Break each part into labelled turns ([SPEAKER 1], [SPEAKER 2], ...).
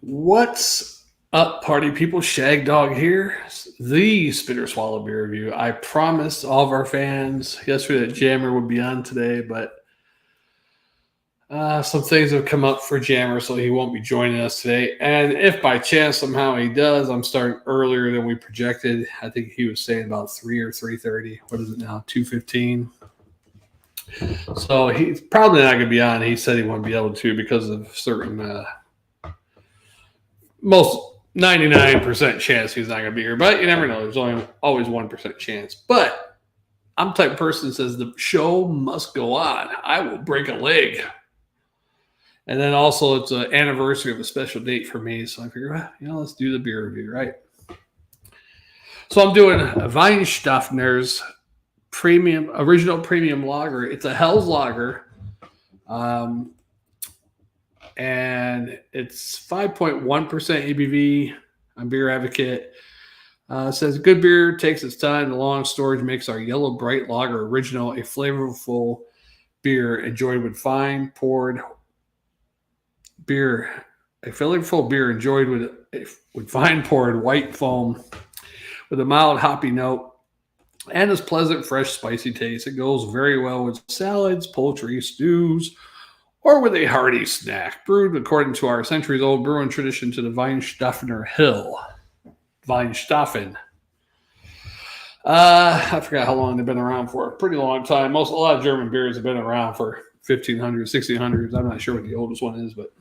[SPEAKER 1] What's up, party people? Shagdog here. The Spitter Swallow Beer Review. I promised all of our fans yesterday that Jammer would be on today, but some things have come up for Jammer, so he won't be joining us today. And if by chance somehow he does, I'm starting earlier than we projected. I think he was saying about 3 or 3:30. What is it now? 2:15. So he's probably not going to be on. He said he wouldn't be able to because of certain most 99% chance he's not going to be here, but you never know. There's always 1% chance. But I'm the type of person that says the show must go on. I will break a leg. And then also it's an anniversary of a special date for me. So I figure, let's do the beer review, right? So I'm doing a Weihenstephaner's original premium lager. It's a Hell's lager. And it's 5.1% ABV on Beer Advocate. It says good beer takes its time. The long storage makes our yellow bright lager original a flavorful beer enjoyed with fine poured beer. A flavorful beer enjoyed with fine poured white foam with a mild hoppy note and its pleasant, fresh, spicy taste. It goes very well with salads, poultry, stews, or with a hearty snack. Brewed according to our centuries-old brewing tradition to the Weihenstephaner Hill. Weihenstephan. I forgot how long they've been around for. A pretty long time. A lot of German beers have been around for 1500s, 1600s. I'm not sure what the oldest one is, but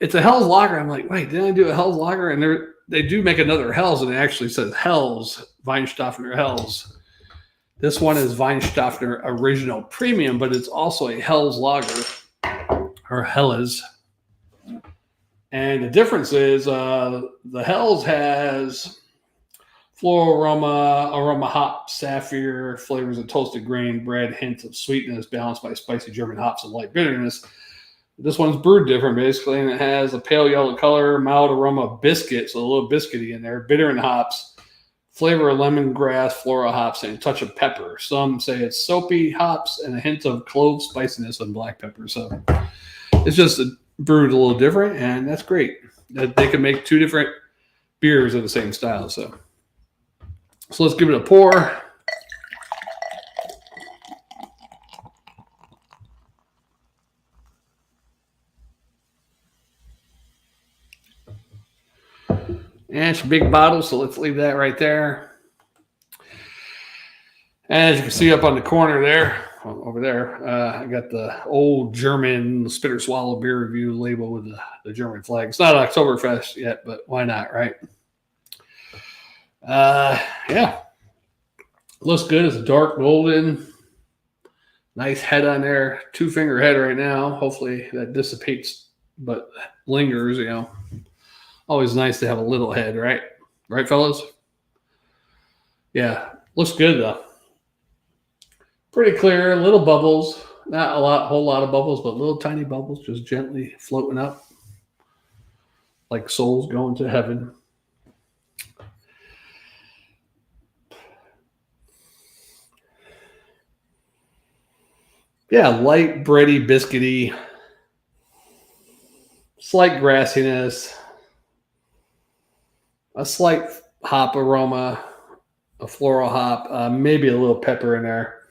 [SPEAKER 1] it's a Hell's lager. I'm like, wait, didn't I do a Hell's lager? And they do make another Hell's, and it actually says Hell's, Weihenstephaner Hell's. This one is Weihenstephaner Original Premium, but it's also a Hell's lager, or Helles. And the difference is the Hell's has floral aroma hop, sapphire, flavors of toasted grain, bread, hints of sweetness, balanced by spicy German hops and light bitterness. This one's brewed different, basically, and it has a pale yellow color, mild aroma of biscuit, so a little biscuity in there, bitter and hops. Flavor of lemongrass, floral hops, and a touch of pepper. Some say it's soapy hops and a hint of clove spiciness and black pepper. So it's just brewed a little different, and that's great. That they can make two different beers of the same style. So let's give it a pour. And it's a big bottle, so let's leave that right there. And as you can see up on the corner there, over there, I got the old German Spitter Swallow Beer Review label with the German flag. It's not Oktoberfest yet, but why not, right? Yeah. Looks good. It's a dark golden. Nice head on there. 2-finger head right now. Hopefully that dissipates, but lingers, Always nice to have a little head, right? Right, fellas? Yeah, looks good, though. Pretty clear, little bubbles. Not a whole lot of bubbles, but little tiny bubbles just gently floating up like souls going to heaven. Yeah, light, bready, biscuity, slight grassiness. A slight hop aroma, a floral hop, maybe a little pepper in there.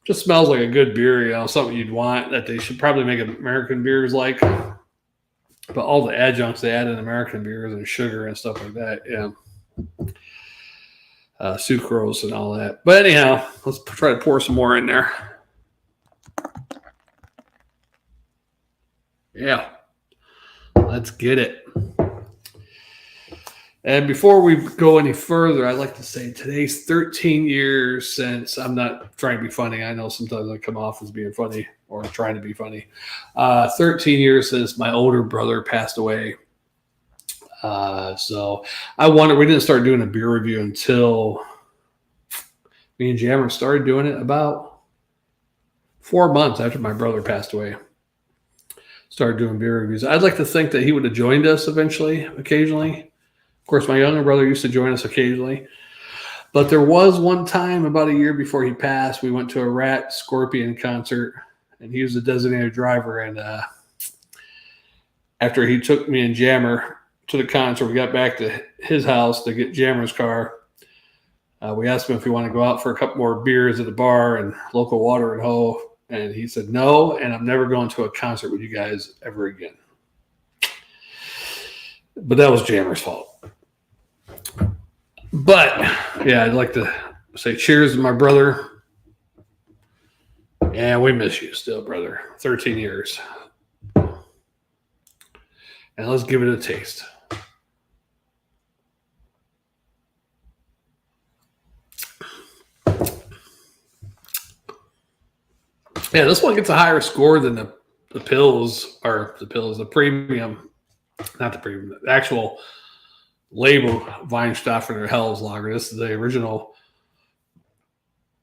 [SPEAKER 1] Just smells like a good beer, something you'd want that they should probably make American beers like. But all the adjuncts they add in American beers and sugar and stuff like that, sucrose and all that. But anyhow, let's try to pour some more in there. Yeah, let's get it. And before we go any further, I'd like to say today's 13 years since. I'm not trying to be funny. I know sometimes I come off as being funny or trying to be funny. 13 years since my older brother passed away. So I wonder, we didn't start doing a beer review until me and Jammer started doing it about 4 months after my brother passed away. Started doing beer reviews. I'd like to think that he would have joined us eventually, occasionally. Of course, my younger brother used to join us occasionally. But there was one time about a year before he passed, we went to a Rat Scorpion concert, and he was the designated driver. And after he took me and Jammer to the concert, we got back to his house to get Jammer's car. We asked him if he wanted to go out for a couple more beers at the bar and local water and hoe. And he said, no, and I'm never going to a concert with you guys ever again. But that was Jammer's fault. But, yeah, I'd like to say cheers to my brother. Yeah, we miss you still, brother. 13 years. And let's give it a taste. Yeah, this one gets a higher score than the premium, not the premium, the actual label Weihenstephaner Hell's Lager. This is the original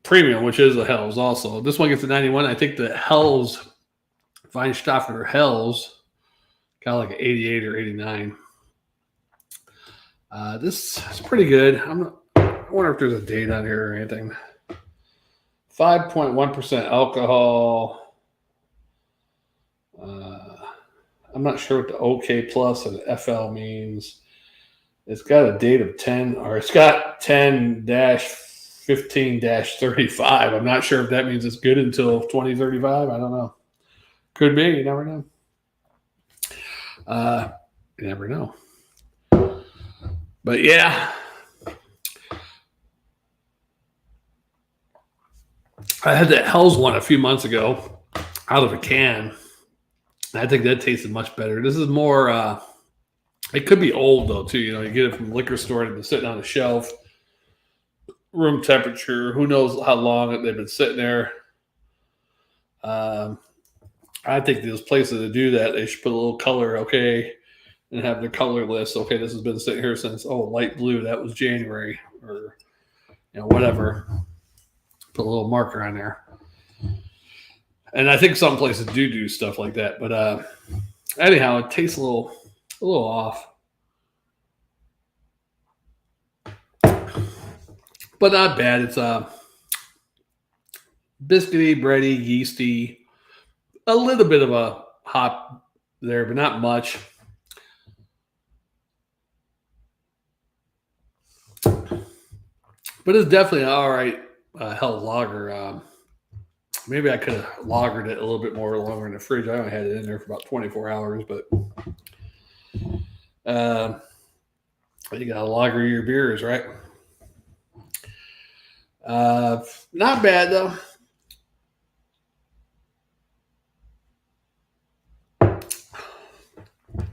[SPEAKER 1] premium, which is a Hell's also. This one gets a 91. I think the Hell's, Weihenstephaner Hell's, got like an 88 or 89. This is pretty good. I wonder if there's a date on here or anything. 5.1% alcohol. I'm not sure what the OK plus and FL means. It's got a date of 10, or it's got 10-15-35. I'm not sure if that means it's good until 2035. I don't know. Could be. You never know. You never know. But yeah. I had that Hell's one a few months ago out of a can. I think that tasted much better. This is more, it could be old though too. You know, you get it from the liquor store and it's been sitting on the shelf, room temperature. Who knows how long they've been sitting there. I think those places that do that, they should put a little color, okay, and have their color list. Okay, this has been sitting here since, light blue, that was January, or, whatever. Put a little marker on there. And I think some places do stuff like that. But anyhow, it tastes a little off. But not bad. It's biscuity, bready, yeasty. A little bit of a hop there, but not much. But it's definitely an all right Hell's Lager. Maybe I could have lagered it a little bit more longer in the fridge. I only had it in there for about 24 hours, but you got to lager your beers, right? Not bad, though. Of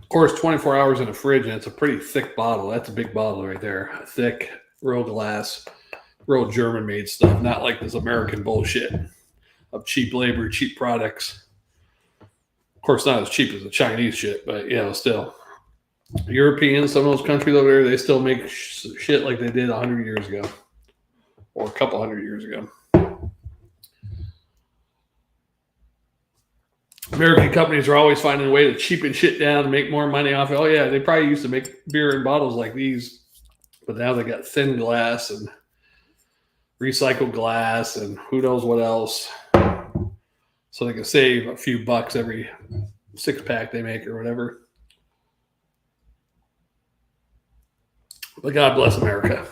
[SPEAKER 1] course, 24 hours in the fridge, and it's a pretty thick bottle. That's a big bottle right there. Thick, real glass, real German-made stuff, not like this American bullshit of cheap labor, cheap products. Of course, not as cheap as the Chinese shit, but, still. Europeans, some of those countries over there, they still make shit like they did 100 years ago or a couple hundred years ago. American companies are always finding a way to cheapen shit down and make more money off it. Oh, yeah, they probably used to make beer in bottles like these, but now they got thin glass and recycled glass and who knows what else. So they can save a few bucks every 6-pack they make or whatever. But God bless America.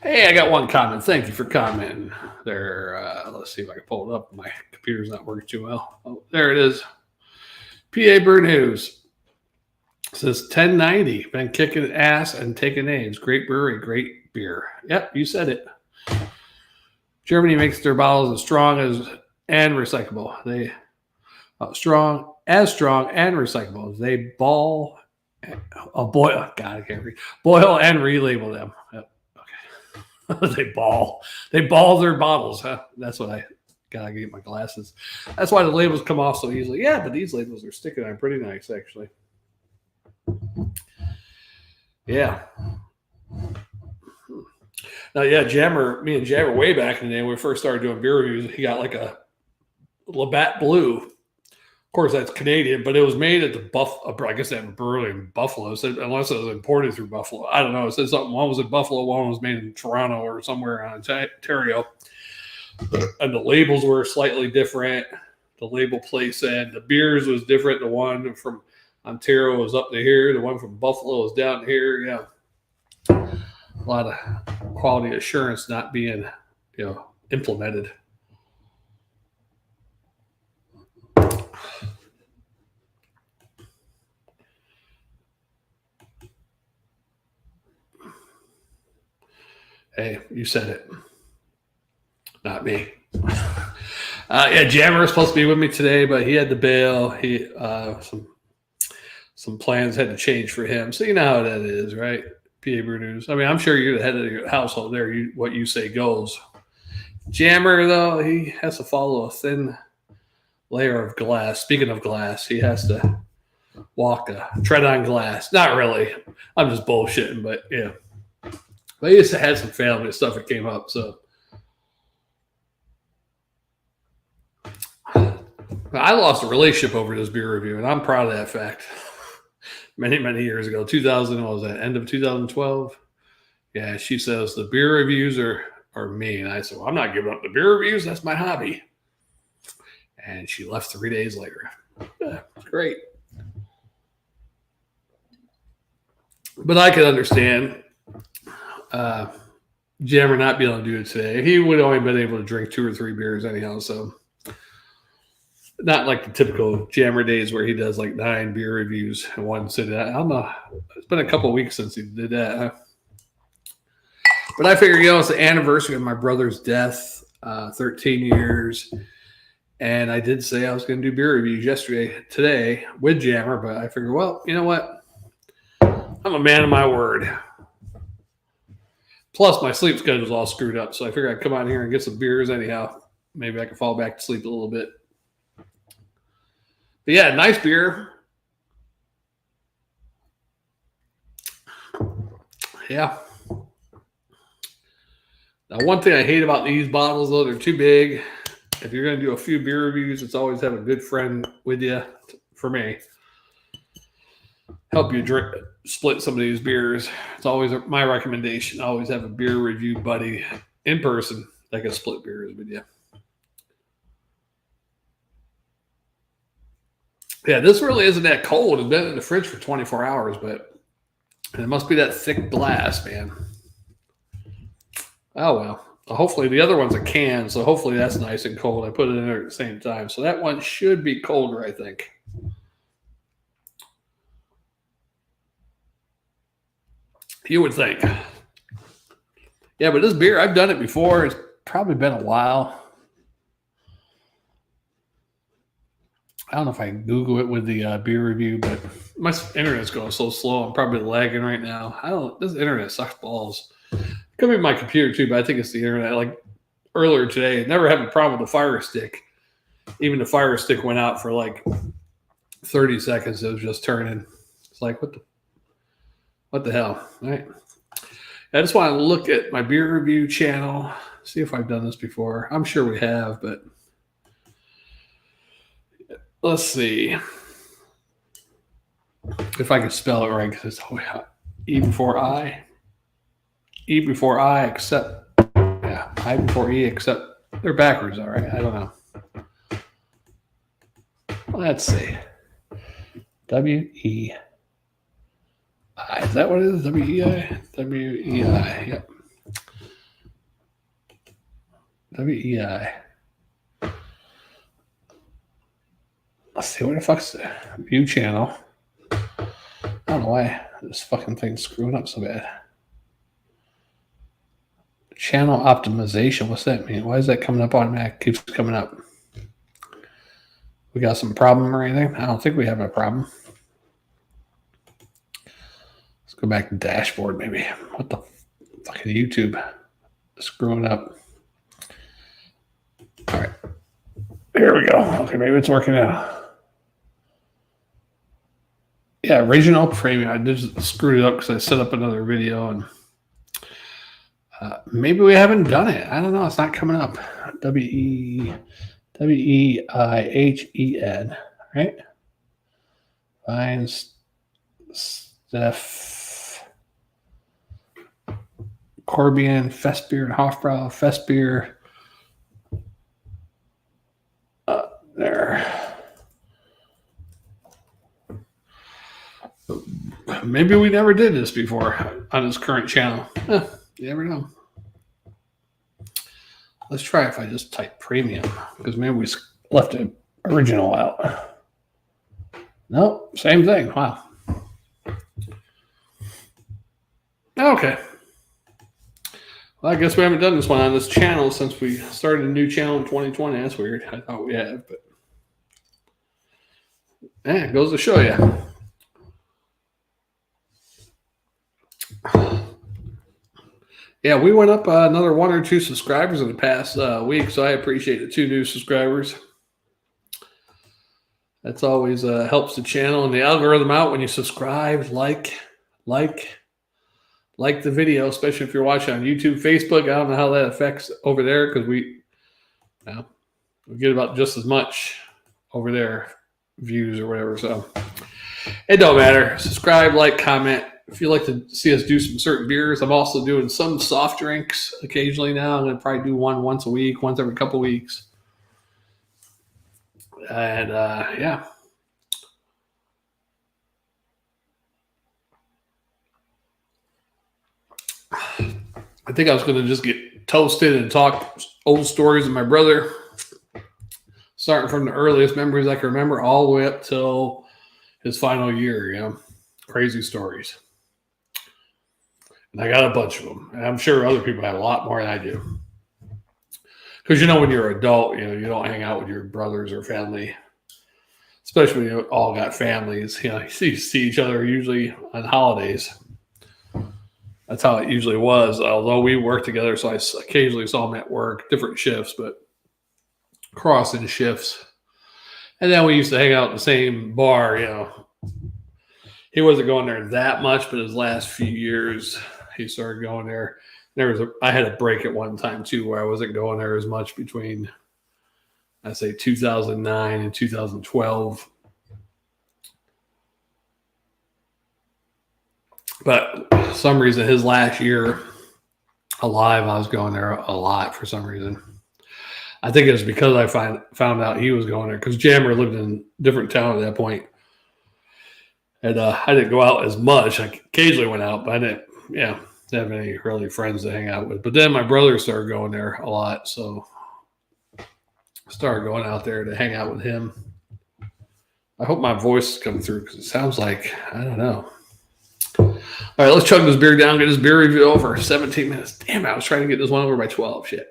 [SPEAKER 1] Hey, I got one comment. Thank you for commenting there. Let's see if I can pull it up. My computer's not working too well. Oh, there it is. PA Bird News. Says 1090. Been kicking ass and taking names. Great brewery, great beer. Yep, you said it. Germany makes their bottles as strong and recyclable. They strong and recyclable. They boil and relabel them. Yep. Okay. They ball their bottles, huh? That's what I gotta get my glasses. That's why the labels come off so easily. Yeah, but these labels are sticking on pretty nice, actually. Yeah. Now, yeah, me and Jammer, way back in the day when we first started doing beer reviews, he got like a Labatt Blue. Of course, that's Canadian, but it was made at the I guess they have a brewery in Buffalo. So unless it was imported through Buffalo. I don't know. It said something. One was in Buffalo, one was made in Toronto or somewhere in Ontario. And the labels were slightly different. The label place and the beers was different. The one from Ontario is up to here. The one from Buffalo is down here. Yeah. A lot of quality assurance not being, implemented. Hey, you said it. Not me. Jammer was supposed to be with me today, but he had to bail. He some plans had to change for him. So you know how that is, right? PA Brew News. I mean, I'm sure you're the head of your household there. What you say goes. Jammer, though, he has to follow a thin layer of glass. Speaking of glass, he has to tread on glass. Not really. I'm just bullshitting, but yeah. But he used to have some family stuff that came up, so. I lost a relationship over this beer review, and I'm proud of that fact. Many, many years ago, 2000, what was that, end of 2012? Yeah, she says the beer reviews are me. And I said, well, I'm not giving up the beer reviews. That's my hobby. And she left 3 days later. Yeah, great. But I could understand Jammer not being able to do it today. He would have only been able to drink 2 or 3 beers anyhow, so. Not like the typical Jammer days where he does like 9 beer reviews in one sitting. I don't know. It's been a couple of weeks since he did that. Huh? But I figured, it's the anniversary of my brother's death, 13 years. And I did say I was going to do beer reviews today with Jammer. But I figured, well, you know what? I'm a man of my word. Plus, my sleep schedule's all screwed up. So I figured I'd come out here and get some beers anyhow. Maybe I can fall back to sleep a little bit. But yeah, nice beer. Yeah. Now, one thing I hate about these bottles, though, they're too big. If you're going to do a few beer reviews, it's always have a good friend with you, for me. Help you split some of these beers. It's always my recommendation. Always have a beer review buddy in person that can split beers with you. Yeah, this really isn't that cold. It's been in the fridge for 24 hours, but it must be that thick glass, man. Oh, well. Hopefully the other one's a can, so hopefully that's nice and cold. I put it in there at the same time. So that one should be colder, I think. You would think. Yeah, but this beer, I've done it before. It's probably been a while. I don't know if I can Google it with the beer review, but my internet's going so slow. I'm probably lagging right now. This internet sucks balls. Could be my computer too, but I think it's the internet. Like earlier today, I never had a problem with the Fire Stick. Even the Fire Stick went out for like 30 seconds. It was just turning. It's like, what the hell? All right. I just want to look at my beer review channel, see if I've done this before. I'm sure we have, but let's see if I can spell it right, because it's E before I. E before I, except, yeah, I before E, except they're backwards, all right? I don't know. Let's see. W-E-I. Is that what it is? W-E-I? W-E-I, yep. W-E-I. Let's see, what the fuck's the view channel? I don't know why this fucking thing's screwing up so bad. Channel optimization, what's that mean? Why is that coming up automatic? Keeps coming up. We got some problem or anything? I don't think we have a problem. Let's go back to dashboard maybe. What the fuck is YouTube screwing up? All right. Here we go. Okay, maybe it's working out. Yeah, original premium. I just screwed it up because I set up another video and maybe we haven't done it. I don't know. It's not coming up. W-E-I-H-E-N, right? Weihenstephan. Corbian, Festbier, and Hofbrau. Festbier. There. Maybe we never did this before on his current channel. You never know. Let's try if I just type premium, because maybe we left the original out. Nope, same thing. Wow. Okay. Well, I guess we haven't done this one on this channel since we started a new channel in 2020. That's weird. I thought we had, but yeah, it goes to show you. Yeah, we went up another 1 or 2 subscribers in the past week, so I appreciate the 2 new subscribers. That's always helps the channel and the algorithm out when you subscribe, like the video, especially if you're watching on YouTube, Facebook. I don't know how that affects over there because we get about just as much over there views or whatever. So it don't matter. Subscribe, like, comment. If you'd like to see us do some certain beers, I'm also doing some soft drinks occasionally now. I'm going to probably do one once a week, once every couple weeks. And yeah. I think I was going to just get toasted and talk old stories of my brother, starting from the earliest memories I can remember all the way up till his final year, crazy stories. And I got a bunch of them. And I'm sure other people have a lot more than I do. Because, when you're an adult, you don't hang out with your brothers or family, especially when you all got families. You see each other usually on holidays. That's how it usually was, although we worked together, so I occasionally saw him at work, different shifts, but crossing shifts. And then we used to hang out in the same bar, He wasn't going there that much, but his last few years, he started going there. I had a break at one time, too, where I wasn't going there as much between, I say, 2009 and 2012. But for some reason, his last year alive, I was going there a lot for some reason. I think it was because I found out he was going there, because Jammer lived in a different town at that point. And I didn't go out as much. I occasionally went out, but I didn't have any really friends to hang out with. But then my brother started going there a lot, so I started going out there to hang out with him. I hope my voice is coming through, because it sounds like, I don't know. All right, let's chug this beer down, get this beer review over. 17 minutes. Damn, I was trying to get this one over by 12. Shit.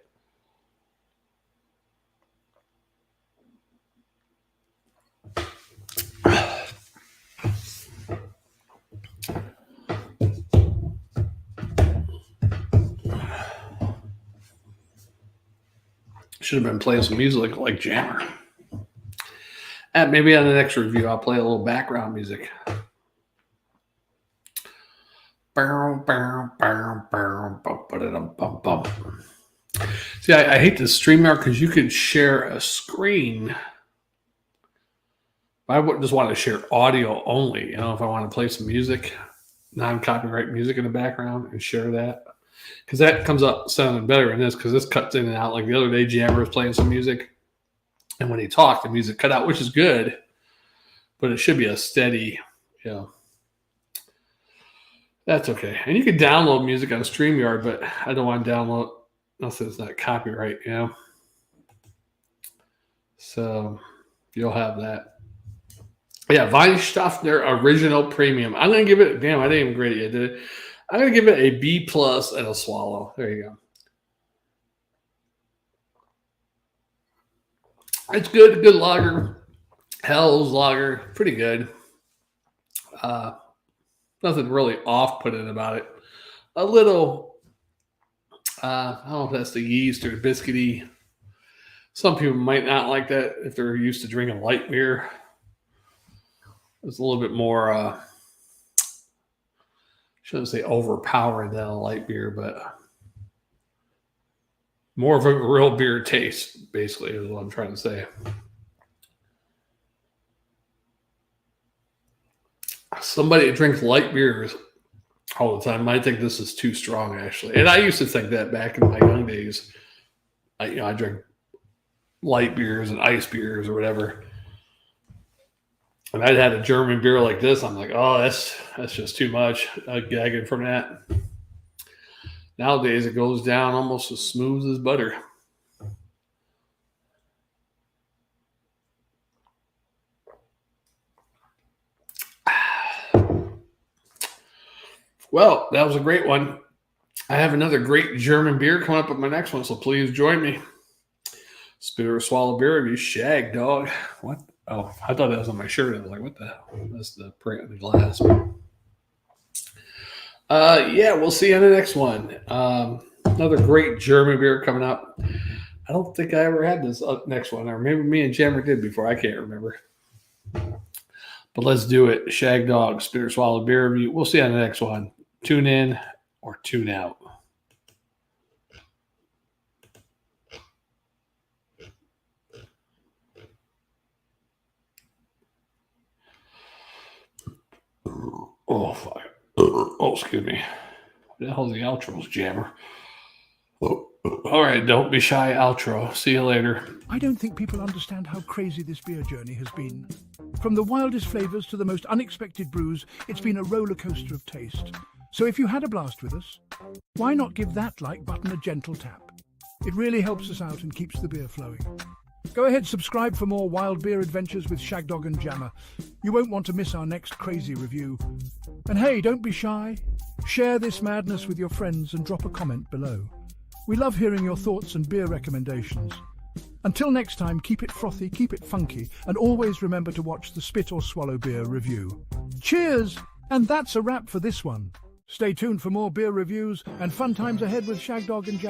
[SPEAKER 1] Should have been playing some music like Jammer. And maybe on the next review, I'll play a little background music. See, I hate this StreamYard because you could share a screen. I wouldn't just want to share audio only. If I want to play some music, non-copyright music in the background and share that. Because that comes up sounding better than this, because this cuts in and out. Like the other day, Jammer was playing some music. And when he talked, the music cut out, which is good. But it should be a steady, That's okay. And you can download music on StreamYard, but I don't want to download nothing that's not copyright, So you'll have that. Yeah, Weihenstephaner Original Premium. I'm going to give it, I didn't even grade it yet, did it? I'm going to give it a B+ and a swallow. There you go. It's good. Good lager. Hell's lager. Pretty good. Nothing really off-putting about it. A little, I don't know if that's the yeast or the biscuity. Some people might not like that if they're used to drinking light beer. It's a little bit more, shouldn't say overpowering than a light beer, but more of a real beer taste, basically, is what I'm trying to say. Somebody that drinks light beers all the time might think this is too strong, actually. And I used to think that back in my young days. I drank light beers and ice beers or whatever. And I'd had a German beer like this. I'm like, oh, that's just too much. I'm gagging from that. Nowadays, it goes down almost as smooth as butter. Well, that was a great one. I have another great German beer coming up with my next one, so please join me. Spit or swallow beer review, Shagdog. What? Oh, I thought that was on my shirt. I was like, what the hell? That's the print of the glass. Yeah, we'll see you on the next one. Another great German beer coming up. I don't think I ever had this next one, or maybe me and Jammer did before. I can't remember. But let's do it. Shagdog, Spit or Swallow beer review. We'll see you on the next one. Tune in or tune out. Oh, fuck. Oh, excuse me. What the hell's the outros, Jammer? Oh. All right, don't be shy, outro. See you later.
[SPEAKER 2] I don't think people understand how crazy this beer journey has been. From the wildest flavors to the most unexpected brews, it's been a roller coaster of taste. So if you had a blast with us, why not give that like button a gentle tap? It really helps us out and keeps the beer flowing. Go ahead, subscribe for more wild beer adventures with Shagdog and Jammer. You won't want to miss our next crazy review. And hey, don't be shy. Share this madness with your friends and drop a comment below. We love hearing your thoughts and beer recommendations. Until next time, keep it frothy, keep it funky, and always remember to watch the Spit or Swallow beer review. Cheers! And that's a wrap for this one. Stay tuned for more beer reviews and fun times ahead with Shagdog and Jam.